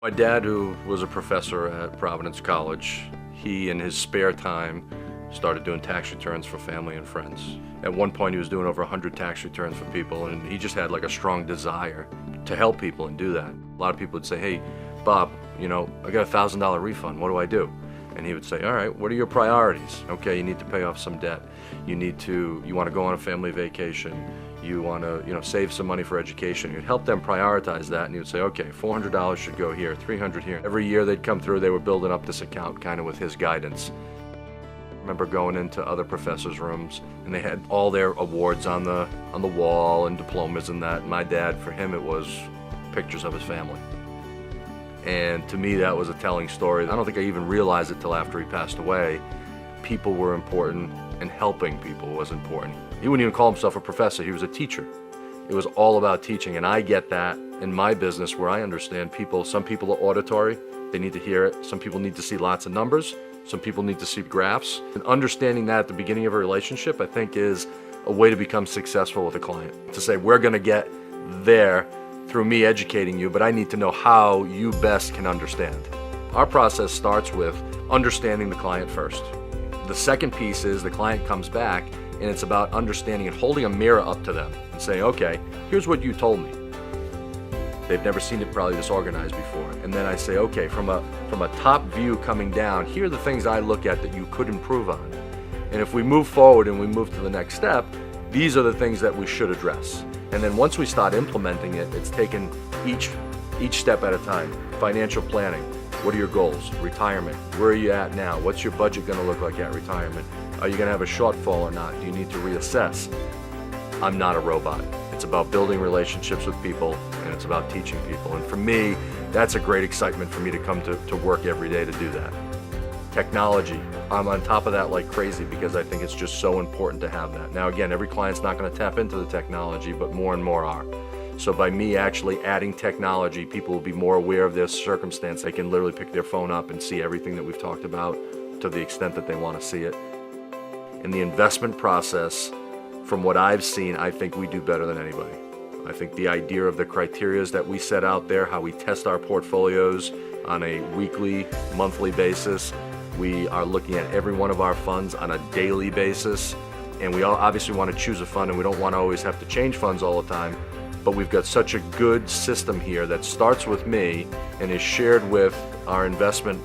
My dad, who was a professor at Providence College, he in his spare time started doing tax returns for family and friends. At one point he was doing over 100 tax returns for people, and he just had like a strong desire to help people and do that. A lot of people would say, hey, Bob, I got a $1,000 refund, what do I do? And he would say, all right, what are your priorities? Okay, you need to pay off some debt. You want to go on a family vacation. You want to, save some money for education. You'd help them prioritize that, and you'd say, okay, $400 should go here, $300 here. Every year they'd come through, they were building up this account kind of with his guidance. I remember going into other professors' rooms, and they had all their awards on the wall and diplomas and that. My dad, for him, it was pictures of his family. And to me, that was a telling story. I don't think I even realized it till after he passed away. People were important, and helping people was important. He wouldn't even call himself a professor, he was a teacher. It was all about teaching, and I get that in my business where I understand people. Some people are auditory, they need to hear it. Some people need to see lots of numbers. Some people need to see graphs. And understanding that at the beginning of a relationship, I think, is a way to become successful with a client. To say, we're gonna get there through me educating you, but I need to know how you best can understand. Our process starts with understanding the client first. The second piece is the client comes back, and it's about understanding and holding a mirror up to them and saying, okay, here's what you told me. They've never seen it probably this organized before. And then I say, okay, from a top view coming down, here are the things I look at that you could improve on. And if we move forward and we move to the next step, these are the things that we should address. And then once we start implementing it, it's taken each step at a time. Financial planning, what are your goals? Retirement, where are you at now? What's your budget gonna look like at retirement? Are you gonna have a shortfall or not? Do you need to reassess? I'm not a robot. It's about building relationships with people, and it's about teaching people. And for me, that's a great excitement for me to come to work every day to do that. Technology, I'm on top of that like crazy because I think it's just so important to have that. Now again, every client's not gonna tap into the technology, but more and more are. So by me actually adding technology, people will be more aware of their circumstance. They can literally pick their phone up and see everything that we've talked about to the extent that they want to see it. In the investment process, from what I've seen, I think we do better than anybody. I think the idea of the criterias that we set out there, how we test our portfolios on a weekly, monthly basis. We are looking at every one of our funds on a daily basis, and we all obviously want to choose a fund, and we don't want to always have to change funds all the time, but we've got such a good system here that starts with me and is shared with our investment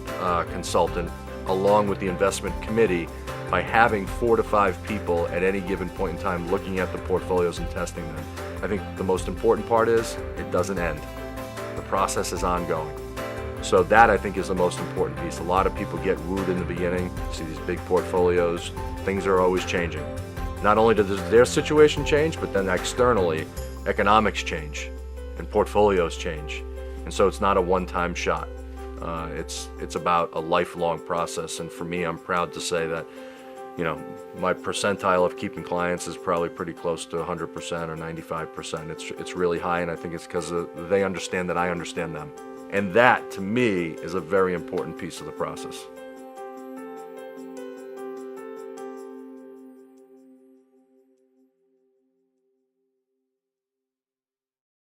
consultant along with the investment committee by having 4 to 5 people at any given point in time looking at the portfolios and testing them. I think the most important part is it doesn't end. The process is ongoing. So that, I think, is the most important piece. A lot of people get wooed in the beginning, see these big portfolios, things are always changing. Not only does their situation change, but then externally, economics change and portfolios change. And so it's not a one-time shot. It's about a lifelong process. And for me, I'm proud to say that, my percentile of keeping clients is probably pretty close to 100% or 95%. It's really high, and I think it's because they understand that I understand them. And that, to me, is a very important piece of the process.